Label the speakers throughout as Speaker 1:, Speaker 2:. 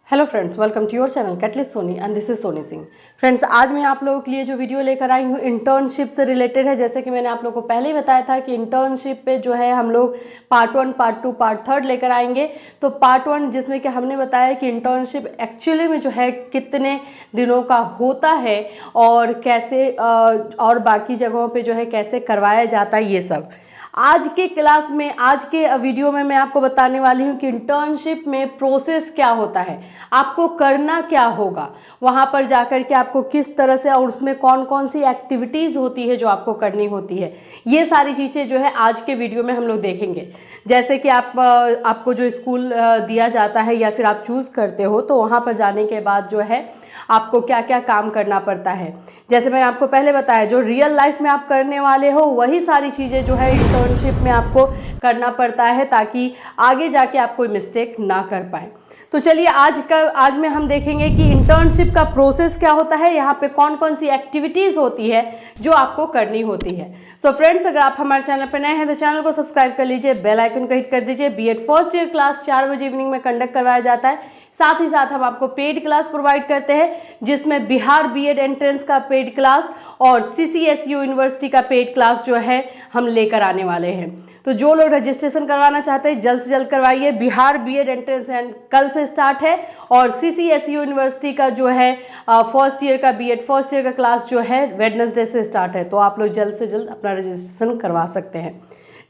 Speaker 1: Hello friends, welcome to your channel catalyst Soni and this is Soni Singh. Friends, आज मैं आप लोगों के लिए जो वीडियो लेकर आई हूँ इंटर्नशिप से रिलेटेड है। जैसे कि मैंने आप लोगों को पहले ही बताया था कि इंटर्नशिप पे जो है हम लोग पार्ट 1, पार्ट 2, पार्ट 3 लेकर आएंगे। तो पार्ट 1 जिसमें कि हमने बताया कि इंटर्नशिप एक्चुअली में जो है कितने दिनों का होता है और कैसे और बाकी जगहों पे जो है कैसे करवाया जाता है, ये सब आज के क्लास में, आज के वीडियो में मैं आपको बताने वाली हूँ कि इंटर्नशिप में प्रोसेस क्या होता है, आपको करना क्या होगा वहाँ पर जाकर के, आपको किस तरह से और उसमें कौन कौन सी एक्टिविटीज़ होती है जो आपको करनी होती है। ये सारी चीज़ें जो है आज के वीडियो में हम लोग देखेंगे। जैसे कि आपको जो स्कूल दिया जाता है या फिर आप चूज़ करते हो, तो वहाँ पर जाने के बाद जो है आपको क्या क्या काम करना पड़ता है। जैसे मैंने आपको पहले बताया, जो रियल लाइफ में आप करने वाले हो वही सारी चीज़ें जो है इंटर्नशिप में आपको करना पड़ता है, ताकि आगे जाके आप कोई मिस्टेक ना कर पाए। तो चलिए आज में हम देखेंगे कि इंटर्नशिप का प्रोसेस क्या होता है, यहाँ पे कौन कौन सी एक्टिविटीज़ होती है जो आपको करनी होती है। सो फ्रेंड्स, अगर आप हमारे चैनल पर नए हैं तो चैनल को सब्सक्राइब कर लीजिए, बेल आइकन को हिट कर दीजिए। बीएड फर्स्ट ईयर क्लास 4 बजे इवनिंग में कंडक्ट करवाया जाता है। साथ ही साथ हम आपको पेड क्लास प्रोवाइड करते हैं, जिसमें बिहार बीएड एंट्रेंस का पेड क्लास और सीसीएसयू यूनिवर्सिटी का पेड क्लास जो है हम लेकर आने वाले हैं। तो जो लोग रजिस्ट्रेशन करवाना चाहते हैं जल्द से जल्द करवाइए। बिहार बीएड एंट्रेंस कल से स्टार्ट है और सीसीएसयू यूनिवर्सिटी का जो है फर्स्ट ईयर का बीएड फर्स्ट ईयर का क्लास जो है वेडनेसडे से स्टार्ट है। तो आप लोग जल्द से जल्द अपना रजिस्ट्रेशन करवा सकते हैं।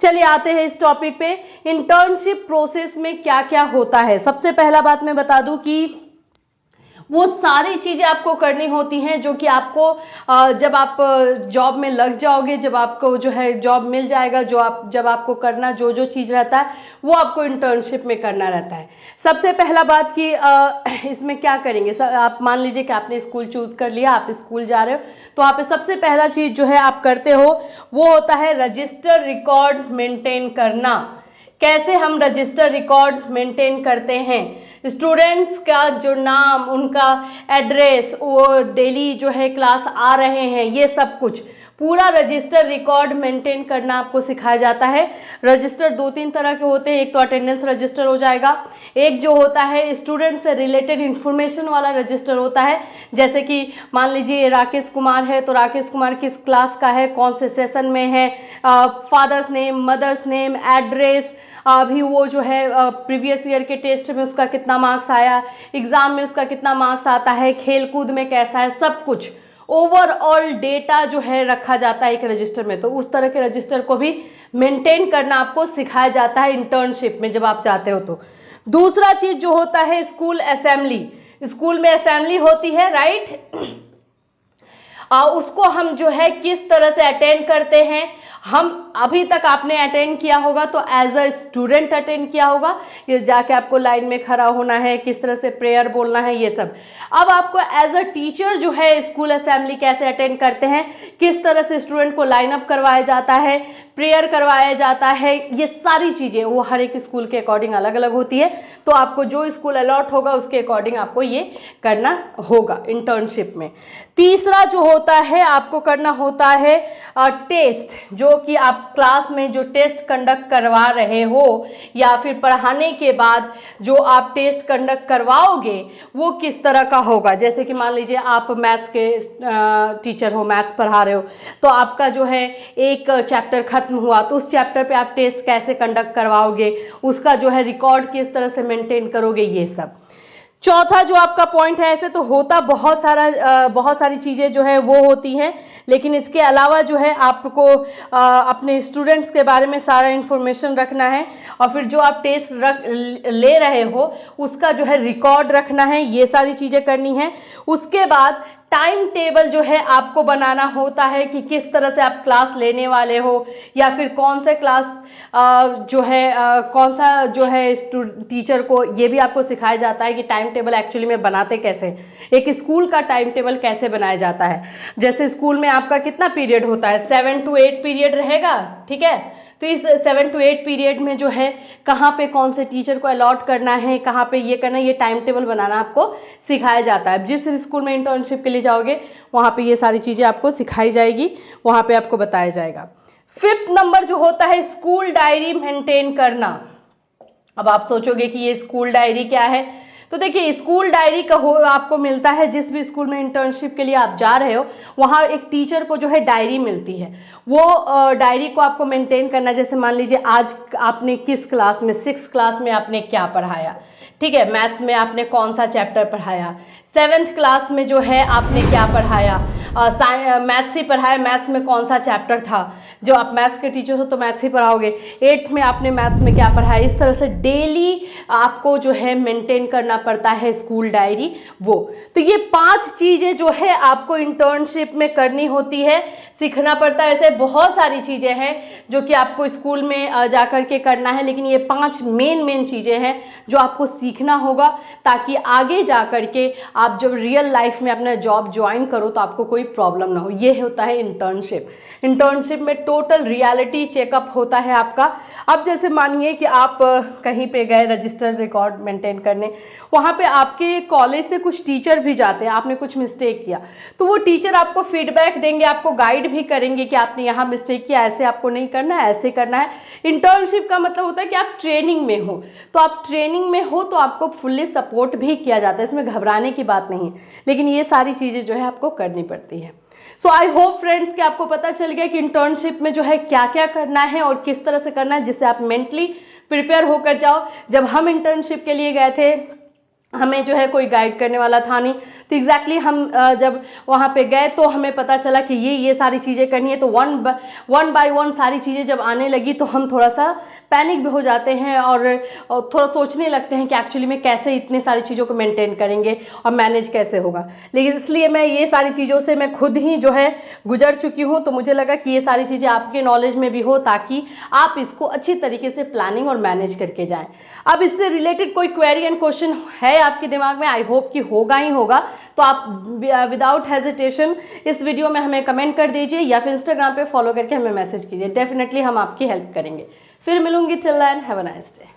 Speaker 1: चलिए आते हैं इस टॉपिक पे, इंटर्नशिप प्रोसेस में क्या क्या होता है। सबसे पहला बात मैं बता दूं कि वो सारी चीज़ें आपको करनी होती हैं जो कि आपको जब आप जॉब में लग जाओगे, जब आपको जो है जॉब मिल जाएगा, जब आपको करना जो चीज़ रहता है वो आपको इंटर्नशिप में करना रहता है। सबसे पहला बात कि इसमें क्या करेंगे। आप मान लीजिए कि आपने स्कूल चूज़ कर लिया, आप स्कूल जा रहे हो, तो वहाँ पे सबसे पहला चीज़ जो है आप करते हो वो होता है रजिस्टर रिकॉर्ड मेंटेन करना। कैसे हम रजिस्टर रिकॉर्ड मेंटेन करते हैं, स्टूडेंट्स का जो नाम, उनका एड्रेस, वो डेली जो है क्लास आ रहे हैं, ये सब कुछ पूरा रजिस्टर रिकॉर्ड मेंटेन करना आपको सिखाया जाता है। रजिस्टर 2-3 तरह के होते हैं। एक तो अटेंडेंस रजिस्टर हो जाएगा, एक जो होता है स्टूडेंट से रिलेटेड इंफॉर्मेशन वाला रजिस्टर होता है। जैसे कि मान लीजिए राकेश कुमार है, तो राकेश कुमार किस क्लास का है, कौन से सेशन में है, father's name, mother's name, address, अभी वो जो है प्रीवियस ईयर के टेस्ट में उसका कितना मार्क्स आया, एग्जाम में उसका कितना मार्क्स आता है, खेल कूद में कैसा है, सब कुछ ओवरऑल डेटा जो है रखा जाता है एक रजिस्टर में। तो उस तरह के रजिस्टर को भी मेंटेन करना आपको सिखाया जाता है इंटर्नशिप में जब आप चाहते हो। तो दूसरा चीज जो होता है स्कूल असेंबली। स्कूल में असेंबली होती है, राइट। उसको हम जो है किस तरह से अटेंड करते हैं, हम अभी तक आपने अटेंड किया होगा तो एज अ स्टूडेंट अटेंड किया होगा, ये जाके आपको लाइन में खड़ा होना है, किस तरह से प्रेयर बोलना है, ये सब। अब आपको एज अ टीचर जो है स्कूल असेंबली कैसे अटेंड करते हैं, किस तरह से स्टूडेंट को लाइन अप करवाया जाता है, प्रेयर करवाया जाता है, ये सारी चीज़ें वो हर एक स्कूल के अकॉर्डिंग अलग अलग होती है। तो आपको जो स्कूल अलॉट होगा उसके अकॉर्डिंग आपको ये करना होगा इंटर्नशिप में। तीसरा जो होता है आपको करना होता है टेस्ट, जो कि आप क्लास में जो टेस्ट कंडक्ट करवा रहे हो या फिर पढ़ाने के बाद जो आप टेस्ट कंडक्ट करवाओगे वो किस तरह का होगा। जैसे कि मान लीजिए आप मैथ्स के टीचर हो, मैथ्स पढ़ा रहे हो, तो आपका जो है एक चैप्टर खत्म हुआ तो उस चैप्टर पे आप टेस्ट कैसे कंडक्ट करवाओगे, उसका जो है रिकॉर्ड किस तरह से मेंटेन करोगे, ये सब। चौथा जो आपका पॉइंट है, ऐसे तो होता बहुत सारी चीज़ें जो है वो होती हैं, लेकिन इसके अलावा जो है आपको अपने स्टूडेंट्स के बारे में सारा इन्फॉर्मेशन रखना है और फिर जो आप टेस्ट ले रहे हो उसका जो है रिकॉर्ड रखना है, ये सारी चीज़ें करनी है। उसके बाद टाइम टेबल जो है आपको बनाना होता है कि किस तरह से आप क्लास लेने वाले हो या फिर कौन से क्लास जो है कौन सा जो है टीचर को, ये भी आपको सिखाया जाता है कि टाइम टेबल एक्चुअली में बनाते कैसे, एक स्कूल का टाइम टेबल कैसे बनाया जाता है। जैसे स्कूल में आपका कितना पीरियड होता है, 7 to 8 पीरियड रहेगा, ठीक है। तो इस 7 to 8 पीरियड में जो है कहाँ पे कौन से टीचर को अलॉट करना है, कहाँ पे ये करना है, ये टाइम टेबल बनाना आपको सिखाया जाता है। जिस स्कूल में इंटर्नशिप के लिए जाओगे वहाँ पे ये सारी चीज़ें आपको सिखाई जाएगी, वहाँ पे आपको बताया जाएगा। 5th नंबर जो होता है स्कूल डायरी मेंटेन करना। अब आप सोचोगे कि ये स्कूल डायरी क्या है, तो देखिए स्कूल डायरी का हो आपको मिलता है, जिस भी स्कूल में इंटर्नशिप के लिए आप जा रहे हो वहाँ एक टीचर को जो है डायरी मिलती है। वो डायरी को आपको मेंटेन करना, जैसे मान लीजिए आज आपने किस क्लास में, 6th क्लास में आपने क्या पढ़ाया, ठीक है, मैथ्स में आपने कौन सा चैप्टर पढ़ाया, 7th क्लास में जो है आपने क्या पढ़ाया, मैथ्स ही पढ़ाया, मैथ्स में कौन सा चैप्टर था, जो आप मैथ्स के टीचर हो तो मैथ्स ही पढ़ाओगे, 8th में आपने मैथ्स में क्या पढ़ाया। इस तरह से डेली आपको जो है मेंटेन करना पड़ता है स्कूल डायरी। वो तो ये 5 चीज़ें जो है आपको इंटर्नशिप में करनी होती है, सीखना पड़ता है। ऐसे बहुत सारी चीज़ें हैं जो कि आपको स्कूल में जा कर के करना है, लेकिन ये 5 मेन चीज़ें हैं जो आपको सीखना होगा, ताकि आगे जा कर के आप जब रियल लाइफ में अपना जॉब ज्वाइन करो तो आपको कोई प्रॉब्लम ना हो। ये होता है इंटर्नशिप। इंटर्नशिप में टोटल रियलिटी चेकअप होता है आपका। अब जैसे मानिए कि आप कहीं पे गए रजिस्टर रिकॉर्ड मेंटेन करने, वहाँ पे आपके कॉलेज से कुछ टीचर भी जाते हैं, आपने कुछ मिस्टेक किया तो वो टीचर आपको फीडबैक देंगे, आपको गाइड भी करेंगे कि आपने यहाँ मिस्टेक किया, ऐसे आपको नहीं करना है, ऐसे करना है। इंटर्नशिप का मतलब होता है कि आप ट्रेनिंग में हो, तो आप ट्रेनिंग में हो तो आपको फुल्ली सपोर्ट भी किया जाता है, इसमें घबराने की बात नहीं है, लेकिन ये सारी चीज़ें जो है आपको करनी पड़ती है। सो आई होप फ्रेंड्स कि आपको पता चल गया कि इंटर्नशिप में जो है क्या क्या करना है और किस तरह से करना है, जिससे आप मेंटली प्रिपेयर होकर जाओ। जब हम इंटर्नशिप के लिए गए थे, हमें जो है कोई गाइड करने वाला था नहीं, तो एग्जैक्टली हम जब वहाँ पे गए तो हमें पता चला कि ये सारी चीज़ें करनी है। तो वन बाय वन सारी चीज़ें जब आने लगी तो हम थोड़ा सा पैनिक भी हो जाते हैं और थोड़ा सोचने लगते हैं कि एक्चुअली में कैसे इतने सारी चीज़ों को मेंटेन करेंगे और मैनेज कैसे होगा। लेकिन इसलिए मैं ये सारी चीज़ों से मैं खुद ही जो है गुजर चुकी हूँ, तो मुझे लगा कि ये सारी चीज़ें आपके नॉलेज में भी हो, ताकि आप इसको अच्छी तरीके से प्लानिंग और मैनेज करके जाएं। अब इससे रिलेटेड कोई क्वेरी एंड क्वेश्चन है आपके दिमाग में, आई होप कि होगा ही होगा, तो आप विदाउट हेजिटेशन इस वीडियो में हमें कमेंट कर दीजिए या फिर इंस्टाग्राम पे फॉलो करके हमें मैसेज कीजिए। डेफिनेटली हम आपकी हेल्प करेंगे। फिर मिलूंगी, till then have a nice day.